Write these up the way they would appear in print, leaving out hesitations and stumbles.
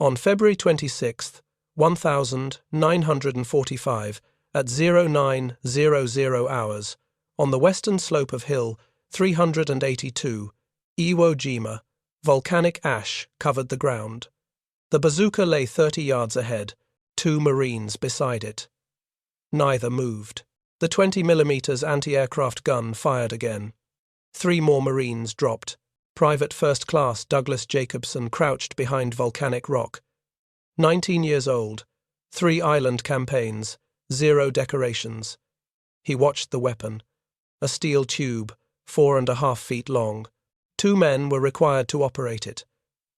On February 26, 1945, at 0900 hours, on the western slope of Hill 382, Iwo Jima, volcanic ash covered the ground. The Bazooka lay 30 yards ahead, 2 Marines beside it. Neither moved. The 20mm anti-aircraft gun fired again. 3 more Marines dropped. Private First Class Douglas Jacobson crouched behind volcanic rock. 19 years old, 3 island campaigns, 0 decorations. He watched the weapon. A steel tube, 4.5 feet long. 2 men were required to operate it.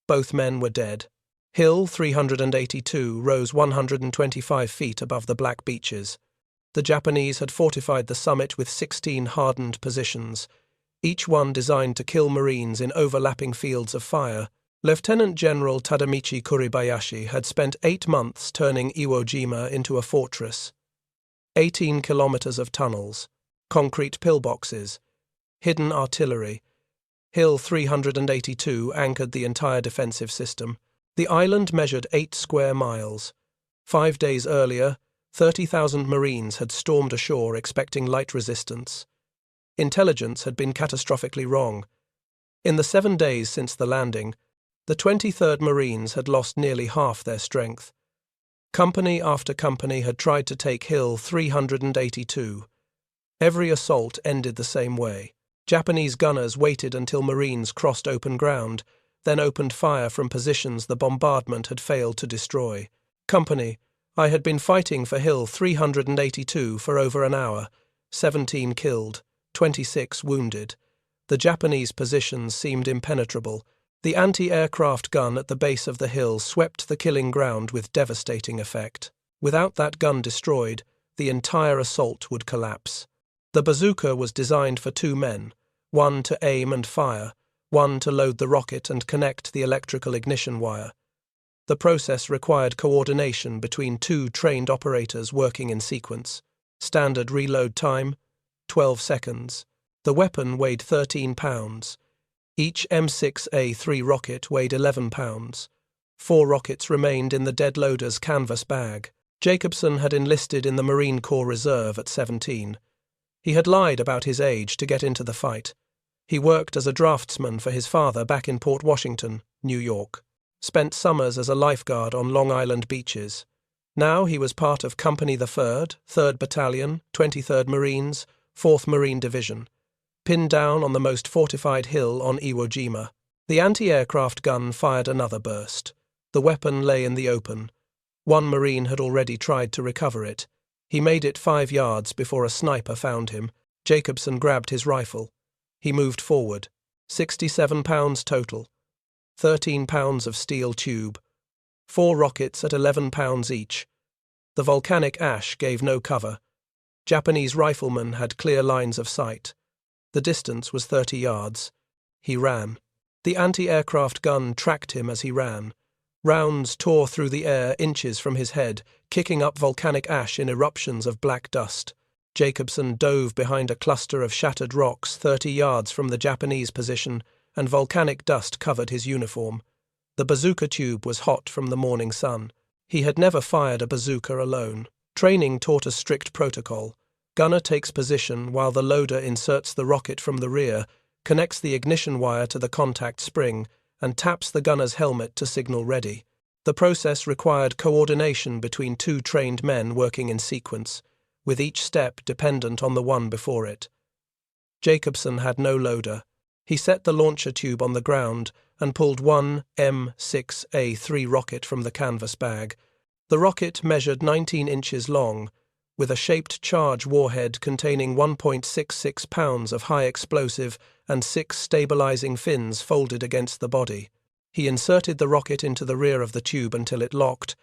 Both men were dead. Hill 382 rose 125 feet above the black beaches. The Japanese had fortified the summit with 16 hardened positions, each one designed to kill Marines in overlapping fields of fire. Lieutenant General Tadamichi Kuribayashi had spent 8 months turning Iwo Jima into a fortress. 18 kilometers of tunnels, concrete pillboxes, hidden artillery. Hill 382 anchored the entire defensive system. The island measured 8 square miles. 5 days earlier, 30,000 Marines had stormed ashore expecting light resistance. Intelligence had been catastrophically wrong. In the 7 days since the landing, the 23rd Marines had lost nearly half their strength. Company after company had tried to take Hill 382. Every assault ended the same way. Japanese gunners waited until Marines crossed open ground, then opened fire from positions the bombardment had failed to destroy. Company, I had been fighting for Hill 382 for over an hour, 17 killed, 26 wounded. The Japanese positions seemed impenetrable. The anti-aircraft gun at the base of the hill swept the killing ground with devastating effect. Without that gun destroyed, the entire assault would collapse. The bazooka was designed for 2 men, 1 to aim and fire, 1 to load the rocket and connect the electrical ignition wire. The process required coordination between 2 trained operators working in sequence. Standard reload time, 12 seconds. The weapon weighed 13 pounds. Each M6A3 rocket weighed 11 pounds. 4 rockets remained in the dead loader's canvas bag. Jacobson had enlisted in the Marine Corps Reserve at 17. He had lied about his age to get into the fight. He worked as a draftsman for his father back in Port Washington, New York. Spent summers as a lifeguard on Long Island beaches. Now he was part of Company the 3rd, 3rd Battalion, 23rd Marines, 4th Marine Division, pinned down on the most fortified hill on Iwo Jima. The anti-aircraft gun fired another burst. The weapon lay in the open. 1 Marine had already tried to recover it. He made it 5 yards before a sniper found him. Jacobson grabbed his rifle. He moved forward. 67 pounds total. 13 pounds of steel tube. 4 rockets at 11 pounds each. The volcanic ash gave no cover. Japanese riflemen had clear lines of sight. The distance was 30 yards. He ran. The anti-aircraft gun tracked him as he ran. Rounds tore through the air inches from his head, kicking up volcanic ash in eruptions of black dust. Jacobson dove behind a cluster of shattered rocks 30 yards from the Japanese position, and volcanic dust covered his uniform. The bazooka tube was hot from the morning sun. He had never fired a bazooka alone. Training taught a strict protocol. Gunner takes position while the loader inserts the rocket from the rear, connects the ignition wire to the contact spring, and taps the gunner's helmet to signal ready. The process required coordination between 2 trained men working in sequence, with each step dependent on the one before it. Jacobson had no loader. He set the launcher tube on the ground and pulled 1 M6A3 rocket from the canvas bag. The rocket measured 19 inches long, with a shaped charge warhead containing 1.66 pounds of high explosive and 6 stabilizing fins folded against the body. He inserted the rocket into the rear of the tube until it locked,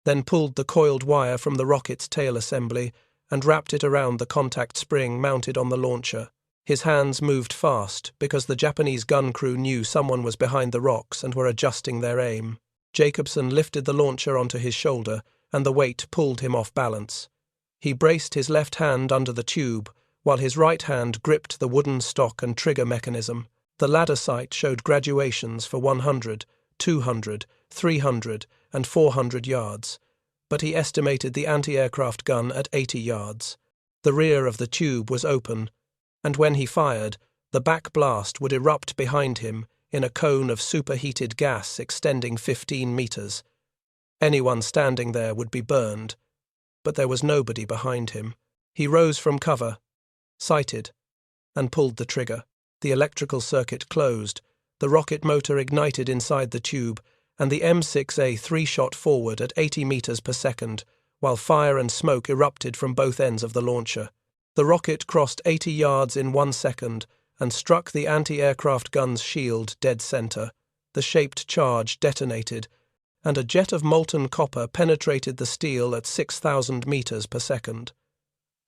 then pulled the coiled wire from the rocket's tail assembly and wrapped it around the contact spring mounted on the launcher. His hands moved fast because the Japanese gun crew knew someone was behind the rocks and were adjusting their aim. Jacobson lifted the launcher onto his shoulder, and the weight pulled him off balance. He braced his left hand under the tube, while his right hand gripped the wooden stock and trigger mechanism. The ladder sight showed graduations for 100, 200, 300, and 400 yards, but he estimated the anti-aircraft gun at 80 yards. The rear of the tube was open, and when he fired, the back blast would erupt behind him in a cone of superheated gas extending 15 meters. Anyone standing there would be burned, but there was nobody behind him. He rose from cover, sighted, and pulled the trigger. The electrical circuit closed, the rocket motor ignited inside the tube, and the M6A3 shot forward at 80 meters per second, while fire and smoke erupted from both ends of the launcher. The rocket crossed 80 yards in 1 second and struck the anti-aircraft gun's shield dead center. The shaped charge detonated, and a jet of molten copper penetrated the steel at 6,000 meters per second.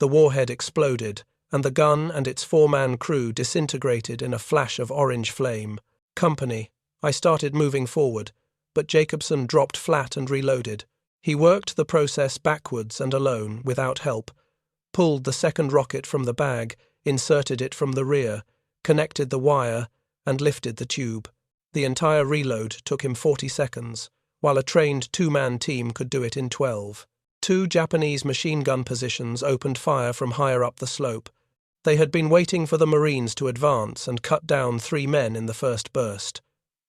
The warhead exploded, and the gun and its 4-man crew disintegrated in a flash of orange flame. Company, I started moving forward, but Jacobson dropped flat and reloaded. He worked the process backwards and alone, without help, pulled the second rocket from the bag, inserted it from the rear, connected the wire, and lifted the tube. The entire reload took him 40 seconds, while a trained 2-man team could do it in 12. 2 Japanese machine gun positions opened fire from higher up the slope. They had been waiting for the Marines to advance and cut down 3 men in the first burst.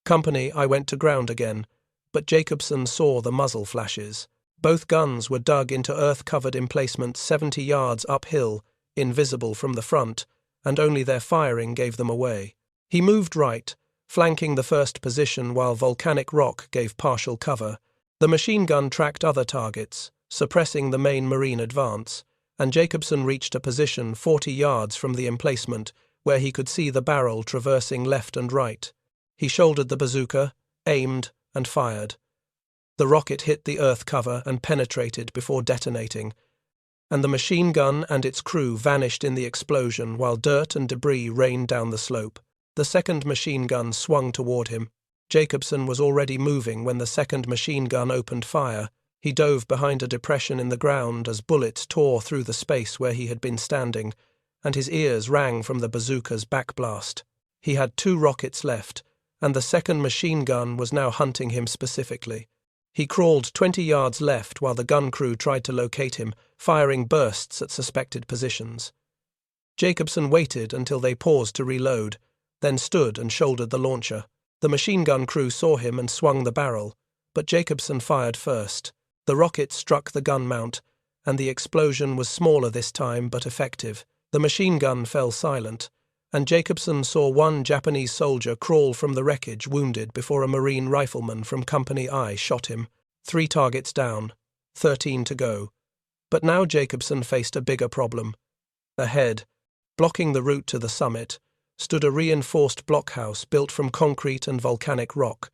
Company, I went to ground again, but Jacobson saw the muzzle flashes. Both guns were dug into earth-covered emplacements 70 yards uphill, invisible from the front, and only their firing gave them away. He moved right, flanking the first position while volcanic rock gave partial cover. The machine gun tracked other targets, suppressing the main Marine advance, and Jacobson reached a position 40 yards from the emplacement where he could see the barrel traversing left and right. He shouldered the bazooka, aimed, and fired. The rocket hit the earth cover and penetrated before detonating, and the machine gun and its crew vanished in the explosion while dirt and debris rained down the slope. The second machine gun swung toward him. Jacobson was already moving when the second machine gun opened fire. He dove behind a depression in the ground as bullets tore through the space where he had been standing, and his ears rang from the bazooka's backblast. He had 2 rockets left, and the second machine gun was now hunting him specifically. He crawled 20 yards left while the gun crew tried to locate him, firing bursts at suspected positions. Jacobson waited until they paused to reload, then stood and shouldered the launcher. The machine gun crew saw him and swung the barrel, but Jacobson fired first. The rocket struck the gun mount, and the explosion was smaller this time but effective. The machine gun fell silent, and Jacobson saw 1 Japanese soldier crawl from the wreckage wounded before a Marine rifleman from Company I shot him. 3 targets down, 13 to go. But now Jacobson faced a bigger problem. Ahead, blocking the route to the summit, stood a reinforced blockhouse built from concrete and volcanic rock.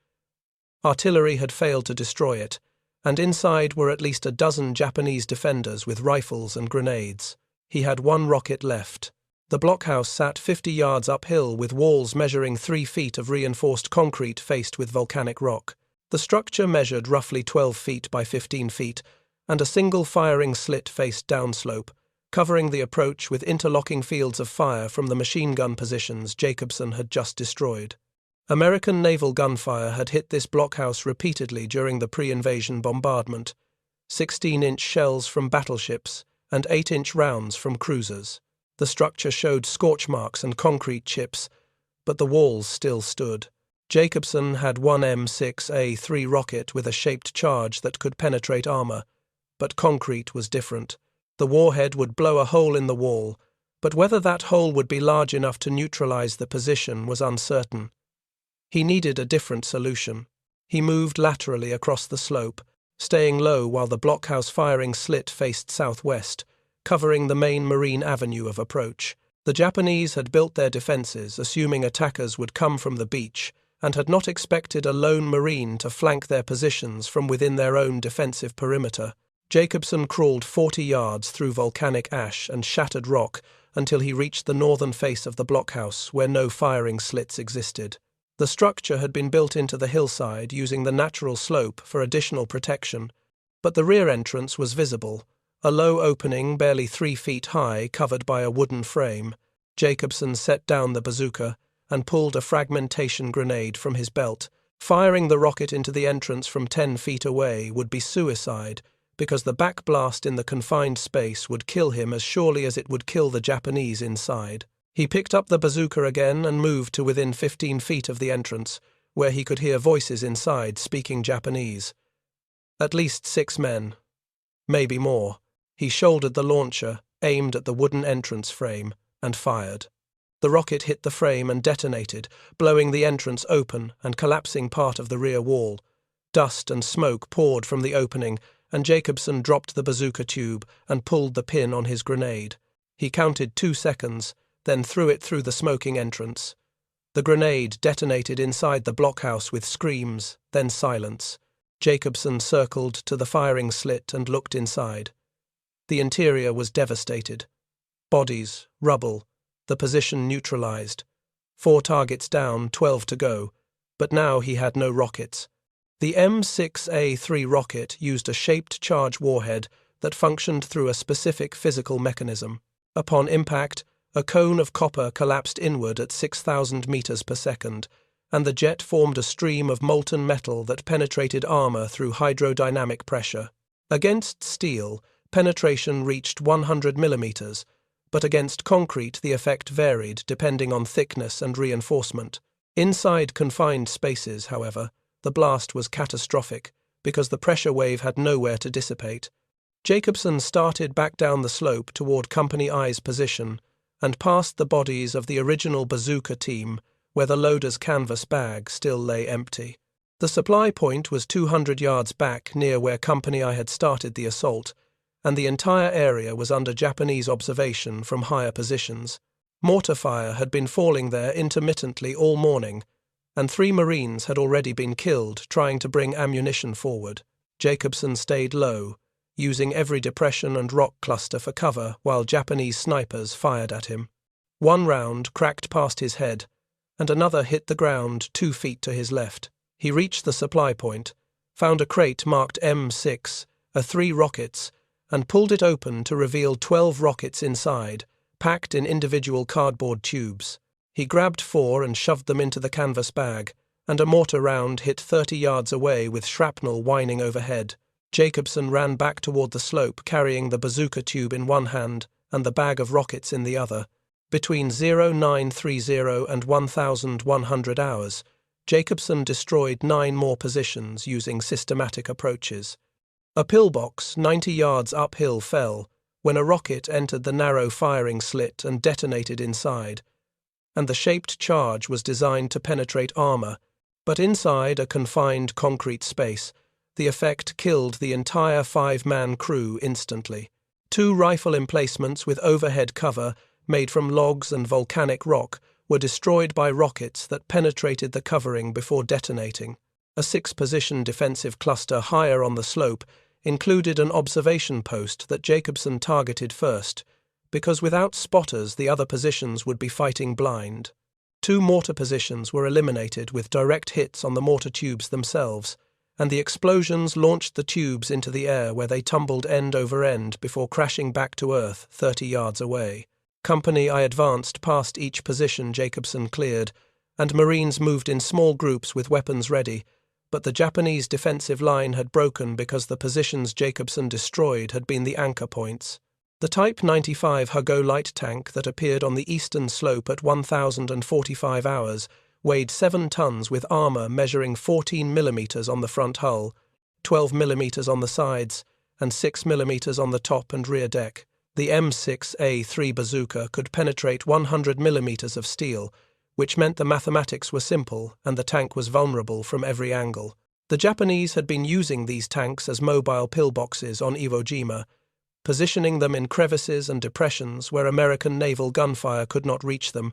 Artillery had failed to destroy it, and inside were at least a dozen Japanese defenders with rifles and grenades. He had 1 rocket left. The blockhouse sat 50 yards uphill with walls measuring 3 feet of reinforced concrete faced with volcanic rock. The structure measured roughly 12 feet by 15 feet, and a single firing slit faced downslope, covering the approach with interlocking fields of fire from the machine gun positions Jacobson had just destroyed. American naval gunfire had hit this blockhouse repeatedly during the pre-invasion bombardment, 16-inch shells from battleships and 8-inch rounds from cruisers. The structure showed scorch marks and concrete chips, but the walls still stood. Jacobson had 1 M6A3 rocket with a shaped charge that could penetrate armor, but concrete was different. The warhead would blow a hole in the wall, but whether that hole would be large enough to neutralize the position was uncertain. He needed a different solution. He moved laterally across the slope, staying low while the blockhouse firing slit faced southwest, covering the main Marine avenue of approach. The Japanese had built their defenses, assuming attackers would come from the beach, and had not expected a lone Marine to flank their positions from within their own defensive perimeter. Jacobson crawled 40 yards through volcanic ash and shattered rock until he reached the northern face of the blockhouse, where no firing slits existed. The structure had been built into the hillside using the natural slope for additional protection, but the rear entrance was visible, a low opening barely 3 feet high covered by a wooden frame. Jacobson set down the bazooka and pulled a fragmentation grenade from his belt, Firing the rocket into the entrance from 10 feet away would be suicide, because the backblast in the confined space would kill him as surely as it would kill the Japanese inside. He picked up the bazooka again and moved to within 15 feet of the entrance, where he could hear voices inside speaking Japanese. At least 6 men. Maybe more. He shouldered the launcher, aimed at the wooden entrance frame, and fired. The rocket hit the frame and detonated, blowing the entrance open and collapsing part of the rear wall. Dust and smoke poured from the opening, and Jacobson dropped the bazooka tube and pulled the pin on his grenade. He counted 2 seconds, then threw it through the smoking entrance. The grenade detonated inside the blockhouse with screams, then silence. Jacobson circled to the firing slit and looked inside. The interior was devastated. Bodies, rubble, the position neutralized. 4 targets down, 12 to go, but now he had no rockets. The M6A3 rocket used a shaped charge warhead that functioned through a specific physical mechanism. Upon impact, a cone of copper collapsed inward at 6,000 meters per second, and the jet formed a stream of molten metal that penetrated armor through hydrodynamic pressure. Against steel, penetration reached 100 millimeters, but against concrete the effect varied depending on thickness and reinforcement. Inside confined spaces, however, the blast was catastrophic because the pressure wave had nowhere to dissipate. Jacobson started back down the slope toward Company I's position and past the bodies of the original bazooka team where the loader's canvas bag still lay empty. The supply point was 200 yards back near where Company I had started the assault, and the entire area was under Japanese observation from higher positions. Mortar fire had been falling there intermittently all morning, and 3 Marines had already been killed trying to bring ammunition forward. Jacobson stayed low, using every depression and rock cluster for cover while Japanese snipers fired at him. 1 round cracked past his head, and another hit the ground 2 feet to his left. He reached the supply point, found a crate marked M6, 3 rockets, and pulled it open to reveal 12 rockets inside, packed in individual cardboard tubes. He grabbed 4 and shoved them into the canvas bag, and a mortar round hit 30 yards away with shrapnel whining overhead. Jacobson ran back toward the slope, carrying the bazooka tube in one hand and the bag of rockets in the other. Between 0930 and 1100 hours, Jacobson destroyed 9 more positions using systematic approaches. A pillbox 90 yards uphill fell when a rocket entered the narrow firing slit and detonated inside, and the shaped charge was designed to penetrate armor, but inside a confined concrete space, the effect killed the entire 5-man crew instantly. 2 rifle emplacements with overhead cover made from logs and volcanic rock were destroyed by rockets that penetrated the covering before detonating. A 6-position defensive cluster higher on the slope included an observation post that Jacobson targeted first, because without spotters the other positions would be fighting blind. 2 mortar positions were eliminated with direct hits on the mortar tubes themselves, and the explosions launched the tubes into the air where they tumbled end over end before crashing back to earth 30 yards away. Company I advanced past each position Jacobson cleared, and Marines moved in small groups with weapons ready, but the Japanese defensive line had broken because the positions Jacobson destroyed had been the anchor points. The Type 95 Hugo light tank that appeared on the eastern slope at 1,045 hours weighed 7 tons with armor measuring 14 millimeters on the front hull, 12 millimeters on the sides, and 6 millimeters on the top and rear deck. The M6A3 bazooka could penetrate 100 millimeters of steel, which meant the mathematics were simple and the tank was vulnerable from every angle. The Japanese had been using these tanks as mobile pillboxes on Iwo Jima, positioning them in crevices and depressions where American naval gunfire could not reach them,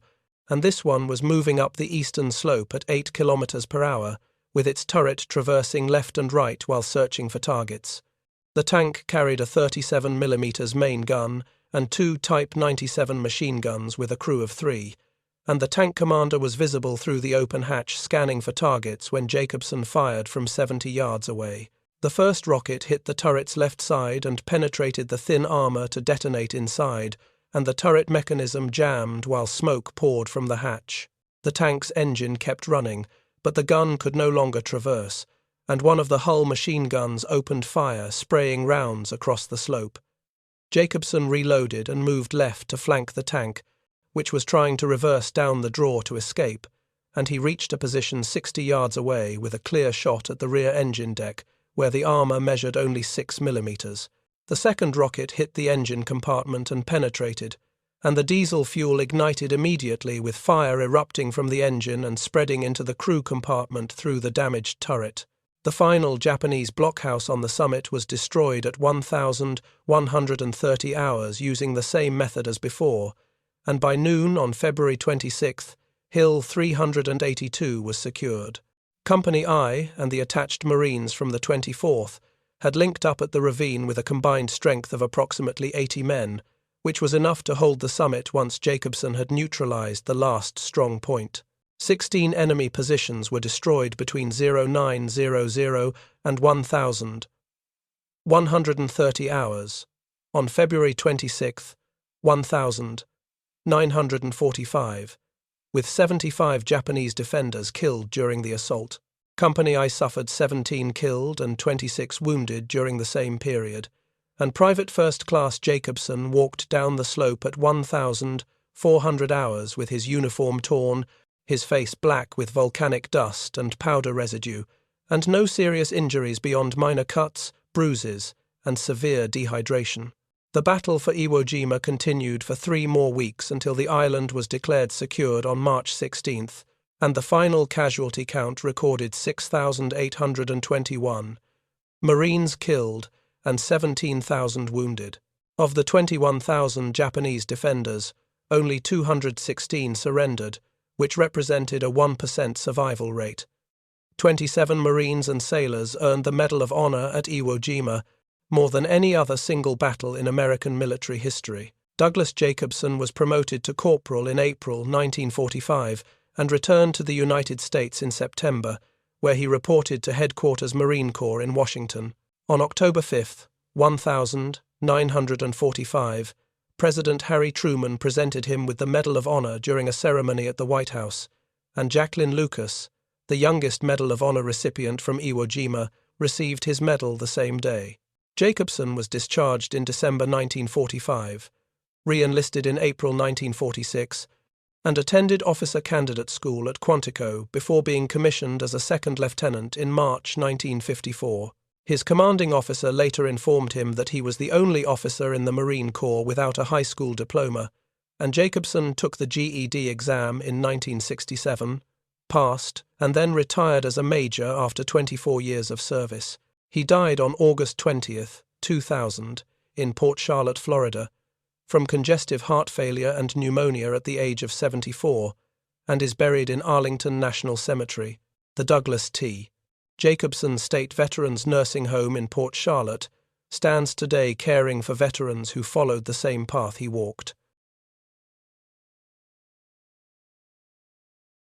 and this one was moving up the eastern slope at 8 kilometers per hour, with its turret traversing left and right while searching for targets. The tank carried a 37 mm main gun and 2 Type 97 machine guns with a crew of 3, and the tank commander was visible through the open hatch scanning for targets when Jacobson fired from 70 yards away. The first rocket hit the turret's left side and penetrated the thin armor to detonate inside, and the turret mechanism jammed while smoke poured from the hatch. The tank's engine kept running, but the gun could no longer traverse, and one of the Hull machine guns opened fire, spraying rounds across the slope. Jacobson reloaded and moved left to flank the tank, which was trying to reverse down the draw to escape, and he reached a position 60 yards away with a clear shot at the rear engine deck, where the armour measured only 6 millimeters. The second rocket hit the engine compartment and penetrated, and the diesel fuel ignited immediately, with fire erupting from the engine and spreading into the crew compartment through the damaged turret. The final Japanese blockhouse on the summit was destroyed at 1,130 hours using the same method as before, and by noon on February 26th, Hill 382 was secured. Company I and the attached Marines from the 24th had linked up at the ravine with a combined strength of approximately 80 men, which was enough to hold the summit once Jacobson had neutralized the last strong point. 16 enemy positions were destroyed between 0900 and 1000. 130 hours. On February 26th, 1945, with 75 Japanese defenders killed during the assault. Company I suffered 17 killed and 26 wounded during the same period, and Private First Class Jacobson walked down the slope at 1,400 hours with his uniform torn, his face black with volcanic dust and powder residue, and no serious injuries beyond minor cuts, bruises, and severe dehydration. The battle for Iwo Jima continued for 3 more weeks until the island was declared secured on March 16th, and the final casualty count recorded 6,821 Marines killed and 17,000 wounded. Of the 21,000 Japanese defenders, only 216 surrendered, which represented a 1% survival rate. 27 Marines and sailors earned the Medal of Honor at Iwo Jima, more than any other single battle in American military history. Douglas Jacobson was promoted to corporal in April 1945 and returned to the United States in September, where he reported to Headquarters Marine Corps in Washington. On October 5, 1945, President Harry Truman presented him with the Medal of Honor during a ceremony at the White House, and Jacqueline Lucas, the youngest Medal of Honor recipient from Iwo Jima, received his medal the same day. Jacobson was discharged in December 1945, re-enlisted in April 1946, and attended officer candidate school at Quantico before being commissioned as a second lieutenant in March 1954. His commanding officer later informed him that he was the only officer in the Marine Corps without a high school diploma, and Jacobson took the GED exam in 1967, passed, and then retired as a major after 24 years of service. He died on August 20, 2000, in Port Charlotte, Florida, from congestive heart failure and pneumonia at the age of 74, and is buried in Arlington National Cemetery, the Douglas T. Jacobson State Veterans Nursing Home in Port Charlotte stands today caring for veterans who followed the same path he walked.